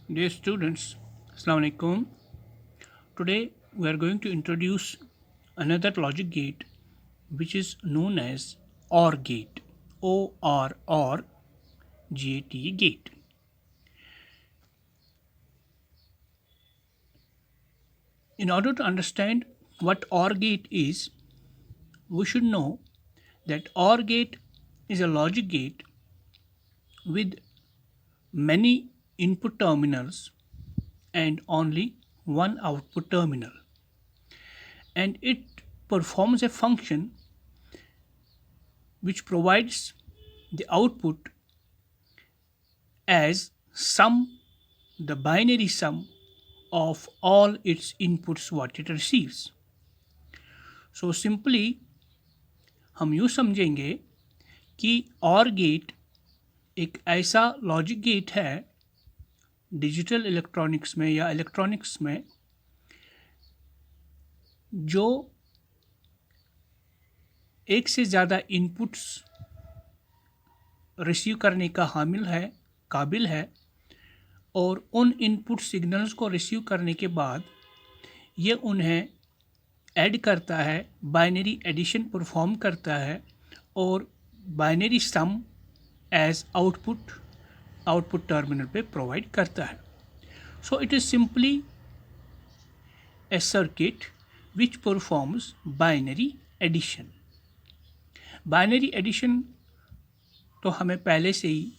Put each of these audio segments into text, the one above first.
Dear students, Assalamu alaikum. Today we are going to introduce another logic gate which is known as OR gate. OR GATE gate. In order to understand what OR gate is, we should know that OR gate is a logic gate with many input terminals and only one output terminal, and it performs a function which provides the output as the binary sum of all its inputs what it receives. So simply हम यूँ समझेंगे कि OR gate एक ऐसा logic gate है digital electronics में या electronics में जो एक से ज़्यादा इनपुट्स रिसीव करने का काबिल है और उन इनपुट सिग्नल्स को रिसीव करने के बाद ये उन्हें ऐड करता है, बाइनरी एडिशन परफॉर्म करता है और binary sum as output terminal पे प्रोवाइड करता है. So it is simply a circuit which performs binary addition. Binary addition तो हमें पहले से ही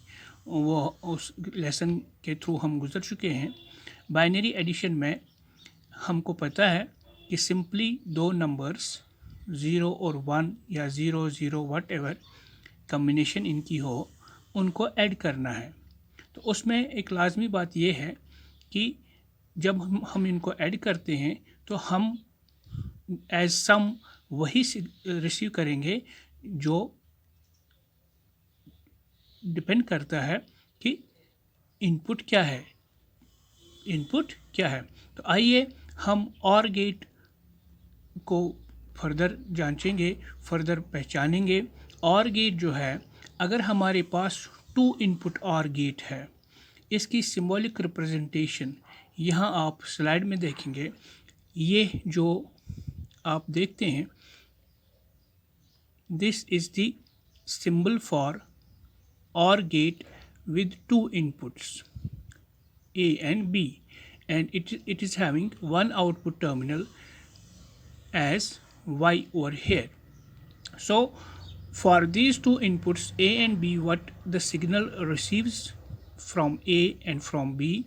वो उस लेसन के थ्रू हम गुजर चुके हैं. बाइनरी एडिशन में हमको पता है कि सिंपली दो नंबर्स 0 और 1 या 0 0 वट एवर कम्बिनेशन इनकी हो उनको ऐड करना है. तो उसमें एक लाजमी बात यह है कि जब हम इनको ऐड करते हैं तो हम एज सम वही रिसीव करेंगे जो डिपेंड करता है कि इनपुट क्या है. तो आइए हम OR गेट को फर्दर जांचेंगे, फर्दर पहचानेंगे. OR गेट जो है, अगर हमारे पास 2 इनपुट OR गेट है, इसकी सिंबॉलिक रिप्रेजेंटेशन यहाँ आप स्लाइड में देखेंगे. ये जो आप देखते हैं, this is the symbol for OR gate with 2 inputs A and B, and it is having one output terminal as Y over here. So for these 2 inputs A and B, what the signal receives from A and from B,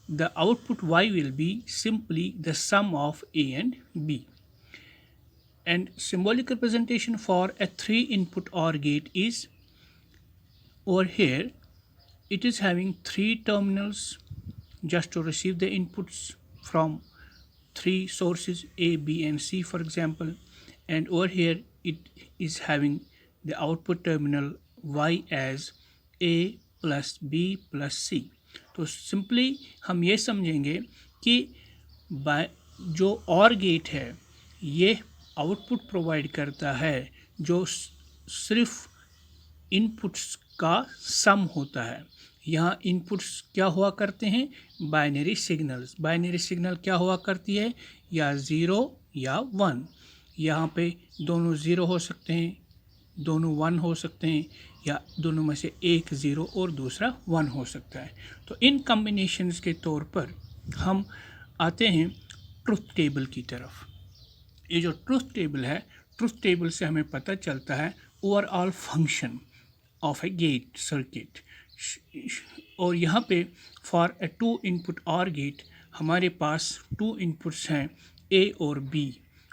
the output Y will be simply the sum of A and B. And symbolic representation for a 3 input OR gate is over here. It is having 3 terminals just to receive the inputs from 3 sources A, B and C, for example, and over here it is having the output terminal Y as A plus B plus C. तो simply हम ये समझेंगे कि जो OR gate है ये output provide करता है जो सिर्फ इनपुट्स का सम होता है. यहाँ इनपुट्स क्या हुआ करते हैं? Binary signals. बाइनरी सिग्नल क्या हुआ करती है? या 0 या 1. यहाँ पे दोनों 0 हो सकते हैं, दोनों 1 हो सकते हैं, या दोनों में से एक 0 और दूसरा 1 हो सकता है. तो इन कम्बिनेशंस के तौर पर हम आते हैं ट्रुथ टेबल की तरफ. ये जो ट्रुथ टेबल है, ट्रुथ टेबल से हमें पता चलता है overall function of a gate circuit. और यहाँ पे for a 2 input OR gate हमारे पास 2 इनपुट्स हैं A और B,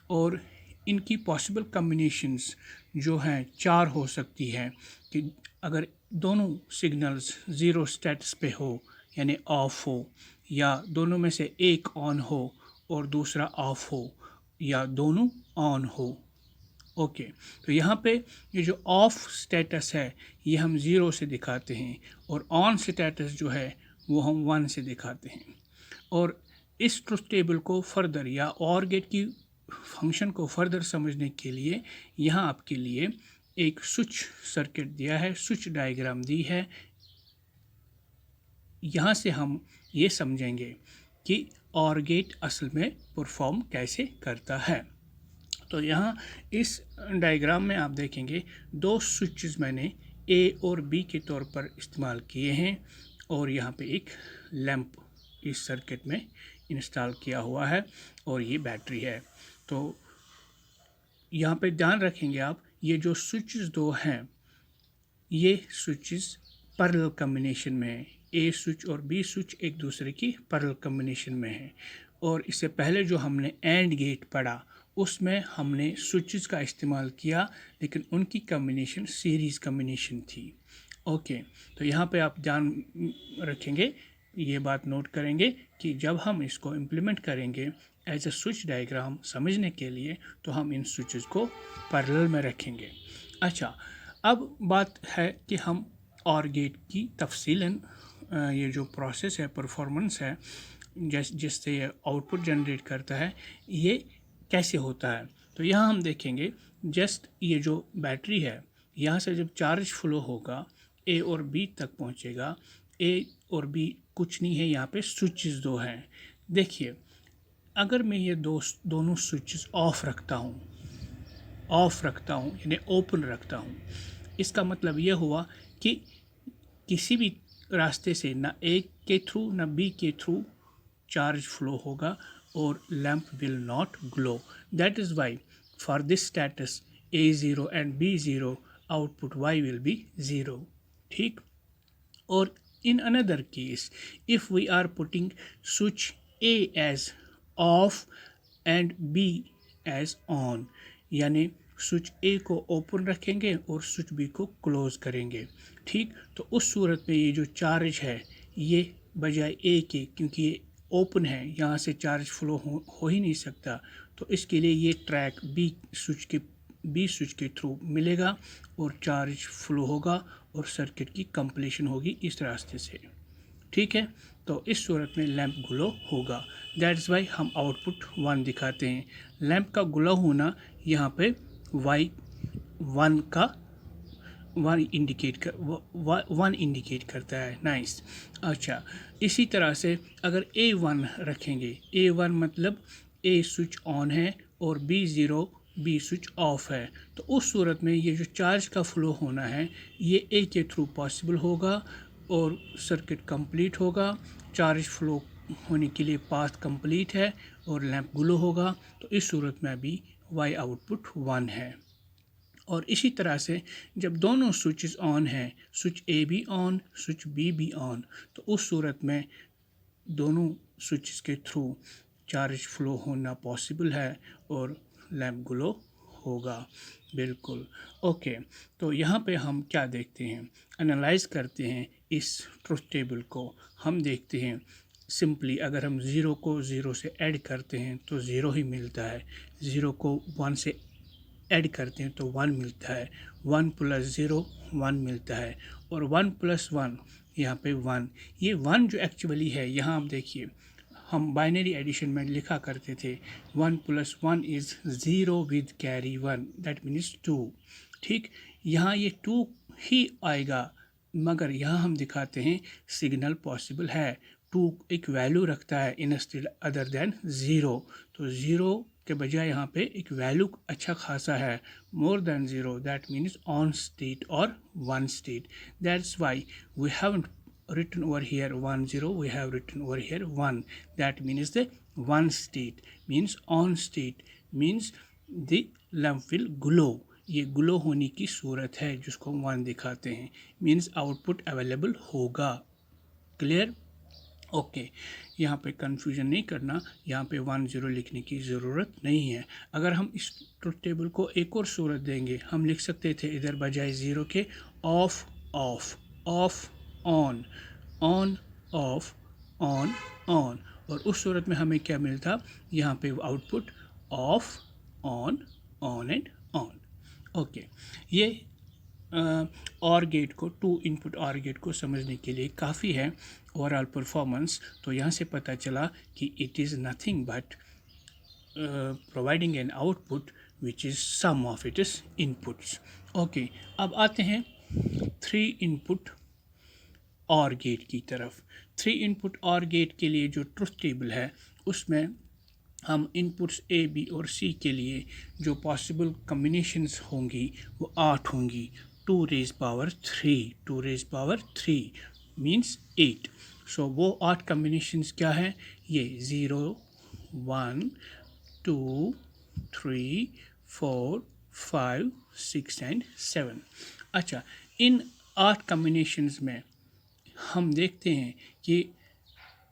और इनकी पॉसिबल कम्बिनेशंस जो हैं 4 हो सकती हैं. कि अगर दोनों सिग्नल्स 0 स्टेटस पे हो यानी ऑफ हो, या दोनों में से एक ऑन हो और दूसरा ऑफ हो, या दोनों ऑन हो. ओके. तो यहाँ पे ये जो ऑफ स्टेटस है ये हम 0 से दिखाते हैं, और ऑन स्टेटस जो है वो हम 1 से दिखाते हैं. और इस ट्रुथ टेबल को फर्दर या OR गेट की फंक्शन को फर्दर समझने के लिए यहाँ आपके लिए एक स्विच सर्किट दिया है, स्विच डायग्राम दी है. यहाँ से हम ये समझेंगे कि OR गेट असल में परफॉर्म कैसे करता है। तो यहाँ इस डायग्राम में आप देखेंगे दो स्विचेस मैंने A और B के तौर पर इस्तेमाल किए हैं और यहाँ पे एक लैंप इस सर्किट में इंस्टॉल किया हुआ है और ये बैटरी है। तो यहाँ पे ध्यान रखेंगे आप, ये जो स्विचेस दो हैं ये स्विचेस पैरेलल कॉम्बिनेशन में है। ए स्विच और बी स्विच एक दूसरे की पैरेलल कॉम्बिनेशन में है। और इससे पहले जो हमने एंड गेट पढ़ा उसमें हमने स्विचेस का इस्तेमाल किया, लेकिन उनकी कॉम्बिनेशन सीरीज़ कॉम्बिनेशन थी। ओके, तो यहाँ पे आप ध्यान रखेंगे, ये बात नोट करेंगे कि जब हम इसको इम्प्लीमेंट करेंगे एज अ स्विच डायग्राम समझने के लिए, तो हम इन स्विचेस को पैरेलल में रखेंगे। अच्छा, अब बात है कि हम OR गेट की तफसीलन ये जो प्रोसेस है, परफॉर्मेंस है, जिससे ये आउटपुट जनरेट करता है, ये कैसे होता है। तो यहाँ हम देखेंगे जस्ट ये जो बैटरी है, यहाँ से जब चार्ज फ्लो होगा A और B तक पहुँचेगा। A और B कुछ नहीं है, यहाँ पे स्विचेस दो हैं। देखिए, अगर मैं ये दोनों स्विचेस ऑफ रखता हूँ यानी ओपन रखता हूँ, इसका मतलब ये हुआ कि किसी भी रास्ते से ना A के थ्रू ना B के थ्रू चार्ज फ्लो होगा और lamp will not glow. That is why for this status A0 and B0 output Y will be 0। ठीक। और in another case, if we are putting switch A as off and B as on, यानी switch A को open रखेंगे और switch B को close करेंगे। ठीक, तो उस सूरत में ये जो चार्ज है ये बजाय A के, क्योंकि ये ओपन है, यहाँ से चार्ज फ्लो हो ही नहीं सकता, तो इसके लिए ये ट्रैक B स्विच के थ्रू मिलेगा और चार्ज फ्लो होगा और सर्किट की कंप्लीशन होगी इस रास्ते से। ठीक है, तो इस सूरत में लैंप ग्लो होगा। दैट्स वाई हम आउटपुट 1 दिखाते हैं। लैंप का ग्लो होना यहाँ पे Y 1 का 1 इंडिकेट करता है। नाइस। अच्छा, इसी तरह से अगर A1 रखेंगे, A1 मतलब A स्विच ऑन है और B0 B स्विच ऑफ है, तो उस सूरत में ये जो चार्ज का फ्लो होना है ये A के थ्रू पॉसिबल होगा और सर्किट कंप्लीट होगा। चार्ज फ्लो होने के लिए पाथ कंप्लीट है और लैंप ग्लो होगा, तो इस सूरत में भी Y आउटपुट 1 है। और इसी तरह से जब दोनों स्विचेस ऑन हैं, स्विच A भी ऑन, स्विच B भी ऑन, तो उस सूरत में दोनों स्विचेस के थ्रू चार्ज फ्लो होना पॉसिबल है और लैंप ग्लो होगा। बिल्कुल। ओके, तो यहाँ पे हम क्या देखते हैं, एनालाइज करते हैं इस ट्रुथ टेबल को। हम देखते हैं सिंपली अगर हम 0 को 0 से ऐड करते हैं तो 0 ही मिलता है, 0 को 1 से ऐड करते हैं तो 1 मिलता है, 1 + 0 1 मिलता है, और 1 + 1 यहाँ पे 1। ये 1 जो एक्चुअली है, यहाँ आप देखिए हम बाइनरी एडिशन में लिखा करते थे 1 + 1 is 0 with carry 1, that means 2। ठीक, यहाँ ये 2 ही आएगा, मगर यहाँ हम दिखाते हैं सिग्नल पॉसिबल है। 2 एक वैल्यू रखता है इंस्टेड अदर देन 0, तो 0 के बजाय यहाँ पे एक वैल्यू अच्छा खासा है, more than 0, that means on state और 1 state. That's why we haven't written over here 1 0, we have written over here 1, that means the 1 state means on state means the lamp will glow। ये glow होने की सूरत है जिसको हम 1 दिखाते हैं, means output available होगा। क्लियर। ओके, यहाँ पे कंफ्यूजन नहीं करना, यहाँ पे 1 0 लिखने की ज़रूरत नहीं है। अगर हम इस ट्रुथ टेबल को एक और सूरत देंगे, हम लिख सकते थे इधर बजाय 0 के of of of on on off on on, और उस सूरत में हमें क्या मिलता, यहाँ पे output of on and on. Okay, ये OR गेट को, 2 इनपुट OR गेट को समझने के लिए काफ़ी है। ओवरऑल परफॉर्मेंस तो यहाँ से पता चला कि it is nothing but providing an output which is sum of it is inputs. Okay, अब आते हैं 3 इनपुट और गेट की तरफ। 3 इनपुट और गेट के लिए जो ट्रुथ टेबल है उसमें हम इनपुट्स ए बी और सी के लिए जो पॉसिबल कम्बिनेशंस होंगी वो 8 होंगी। 2 raise power 3, 2 raise power 3 means 8। So वो 8 कम्बिनेशंस क्या हैं? ये 0 1 2 3 4 5 6 एंड 7। अच्छा, इन 8 कम्बिनेशंस में हम देखते हैं कि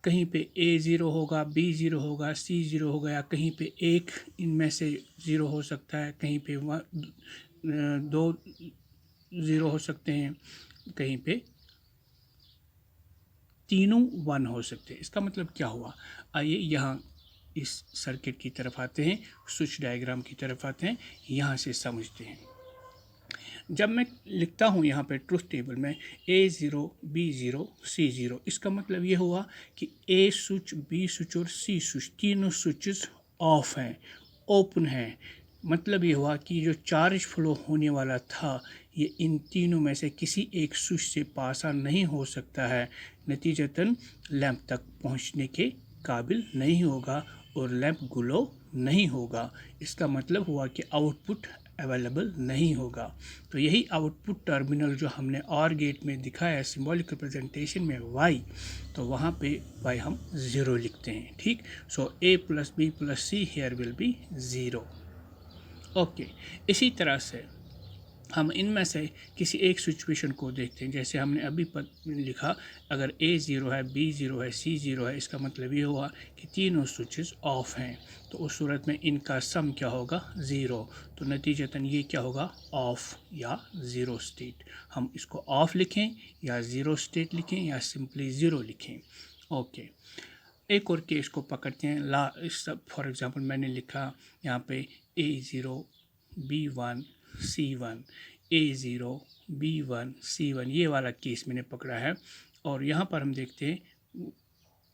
कहीं पे A0 होगा, B0 होगा, C0 होगा, या कहीं पे एक इनमें से 0 हो सकता है, कहीं पे 2 0 हो सकते हैं, कहीं पे तीनों 1 हो सकते हैं। इसका मतलब क्या हुआ? आइए यहाँ इस सर्किट की तरफ आते हैं, स्विच डायग्राम की तरफ आते हैं, यहाँ से समझते हैं। जब मैं लिखता हूँ यहाँ पे ट्रुथ टेबल में A0 B0 C0, इसका मतलब ये हुआ कि A स्विच, B स्विच और C स्विच तीनों स्विचेस ऑफ हैं, ओपन हैं। मतलब ये हुआ कि जो चार्ज फ्लो होने वाला था ये इन तीनों में से किसी एक स्विच से पास नहीं हो सकता है, नतीजतन लैंप तक पहुँचने के काबिल नहीं होगा और लैंप ग्लो नहीं होगा। इसका मतलब हुआ कि आउटपुट अवेलेबल नहीं होगा। तो यही आउटपुट टर्मिनल जो हमने और गेट में दिखाया सिंबॉलिक रिप्रेजेंटेशन में y, तो वहाँ पे y हम 0 लिखते हैं। ठीक, so a plus B plus C here will be 0। Okay, इसी तरह से हम इनमें से किसी एक सिचुएशन को देखते हैं। जैसे हमने अभी लिखा, अगर A0 है, B0 है, C0 है, इसका मतलब ये हुआ कि तीनों स्विचेस ऑफ हैं, तो उस सूरत में इनका सम क्या होगा? 0। तो नतीजतन ये क्या होगा? ऑफ या 0 स्टेट। हम इसको ऑफ लिखें या 0 स्टेट लिखें या सिंपली 0 लिखें। ओके, एक और केस को पकड़ते हैं। इस फॉर एग्जांपल मैंने लिखा यहाँ पे A0 B1 C1, A0 B1 C1, ये वाला केस मैंने पकड़ा है, और यहाँ पर हम देखते हैं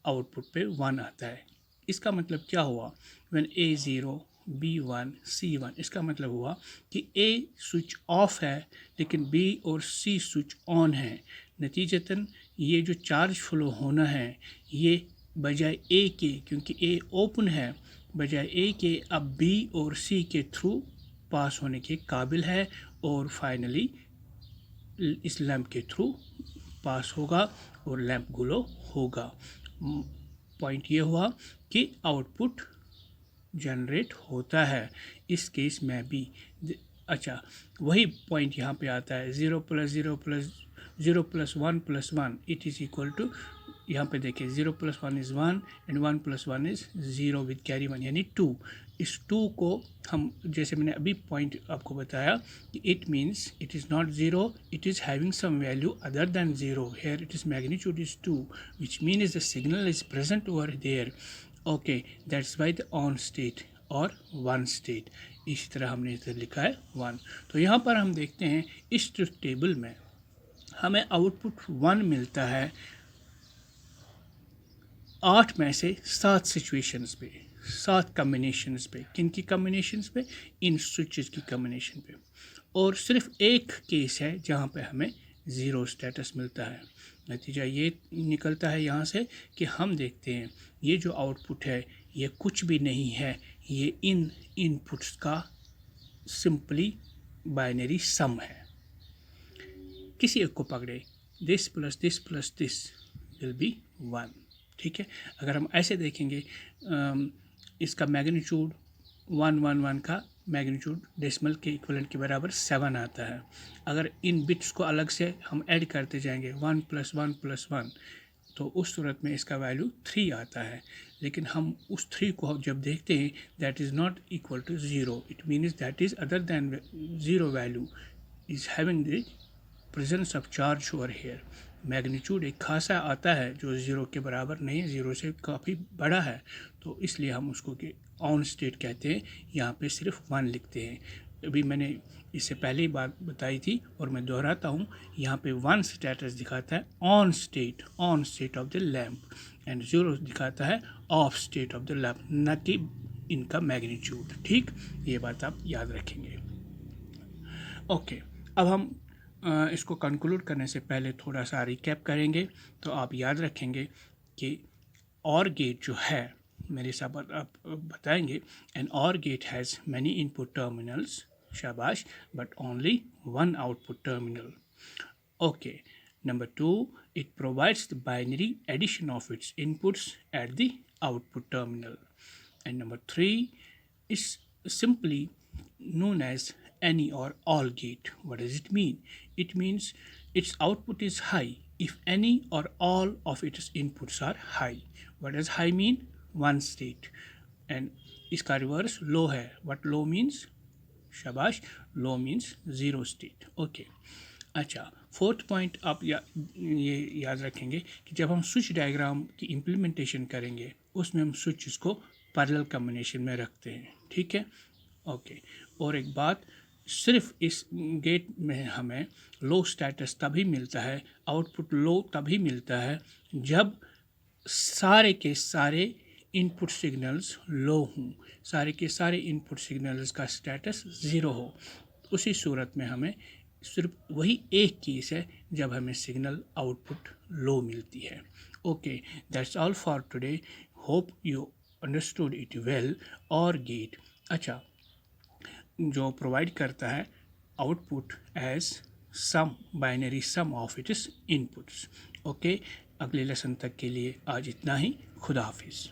आउटपुट पे 1 आता है। इसका मतलब क्या हुआ? व्हेन A0 B1 C1, इसका मतलब हुआ कि A स्विच ऑफ है लेकिन B और C स्विच ऑन है। नतीजतन ये जो चार्ज फ्लो होना है ये बजाय A के, क्योंकि A ओपन है, बजाय A के अब B और C के थ्रू पास होने के काबिल है और फाइनली इस लैंप के थ्रू पास होगा और लैंप ग्लो होगा। पॉइंट ये हुआ कि आउटपुट जनरेट होता है इस केस में भी। अच्छा, वही पॉइंट यहाँ पे आता है 0 plus 0 plus 0 plus 1 plus 1 it is equal to, यहाँ पे देखिए 0 plus 1 is 1 and 1 plus 1 is 0 with carry 1 यानी 2। इस 2 को हम, जैसे मैंने अभी पॉइंट आपको बताया कि it means it is not 0, it is having some value other than 0। Here it is magnitude is 2 which means the signal is present over there. Okay, that's why the on state और 1 state. इसी तरह हमने इधर लिखा है 1। तो यहाँ पर हम देखते हैं इस ट्रुथ टेबल में हमें आउटपुट 1 मिलता है 8 में से 7 सिचुएशंस पे, 7 कम्बिनेशंस पे। किन की कम्बिनेशंस पे? इन स्विचेस की कम्बिनेशन पे। और सिर्फ एक केस है जहाँ पे हमें 0 स्टेटस मिलता है। नतीजा ये निकलता है यहाँ से कि हम देखते हैं ये जो आउटपुट है ये कुछ भी नहीं है, ये इन इनपुट्स का सिंपली बाइनरी सम है। किसी एक को पकड़े, this plus this will be 1। ठीक है, अगर हम ऐसे देखेंगे इसका मैग्नीट्यूड 111 का मैग्नीट्यूड डेसिमल के इक्विवेलेंट के बराबर 7 आता है। अगर इन बिट्स को अलग से हम ऐड करते जाएंगे 1 प्लस 1 प्लस 1, तो उस सूरत में इसका वैल्यू 3 आता है। लेकिन हम उस 3 को जब देखते हैं that is not equal to 0, it means that is other than 0 value is having the presence of charge over here. Magnitude एक खासा आता है जो 0 के बराबर नहीं है, 0 से काफ़ी बड़ा है, तो इसलिए हम उसको कि ऑन स्टेट कहते हैं। यहाँ पे सिर्फ 1 लिखते हैं। अभी मैंने इससे पहले ही बात बताई थी और मैं दोहराता हूँ, यहाँ पे 1 स्टेटस दिखाता है on state of the lamp, and 0 दिखाता है of state of the lamp, न कि इनका मैग्नीट्यूड। ठीक, ये बात आप याद रखेंगे। ओके, अब हम इसको कंक्लूड करने से पहले थोड़ा सा रिकैप करेंगे। तो आप याद रखेंगे कि और गेट जो है, मेरे साथ आप बताएंगे, एन और gate has many input terminals, शाबाश, but only one output terminal. Okay. Number two, it provides the binary addition of its inputs at the output terminal. And number three is simply known as any or all gate. What does it mean? It means its output is high if any or all of its inputs are high. What does high mean? One state. And इसका reverse low है. What low means? शाबाश, लो means zero state. Okay, अच्छा, fourth point आप ये याद रखेंगे कि जब हम स्विच डायग्राम की इम्प्लीमेंटेशन करेंगे उसमें हम स्विचेस को पैरेलल कॉम्बिनेशन में रखते हैं, ठीक है। ओके, और एक बात, सिर्फ इस गेट में हमें लो स्टेटस तभी मिलता है, आउटपुट लो तभी मिलता है जब सारे के सारे इनपुट सिग्नल्स लो हों, सारे के सारे इनपुट सिग्नल्स का स्टेटस ज़ीरो हो। उसी सूरत में हमें सिर्फ वही एक केस है जब हमें सिग्नल आउटपुट लो मिलती है। Okay, that's all for today, hope you understood it well. और गेट, अच्छा, जो प्रोवाइड करता है output as sum, binary sum of its inputs. Okay, अगले लेसन तक के लिए आज इतना ही। खुदा हाफिज़।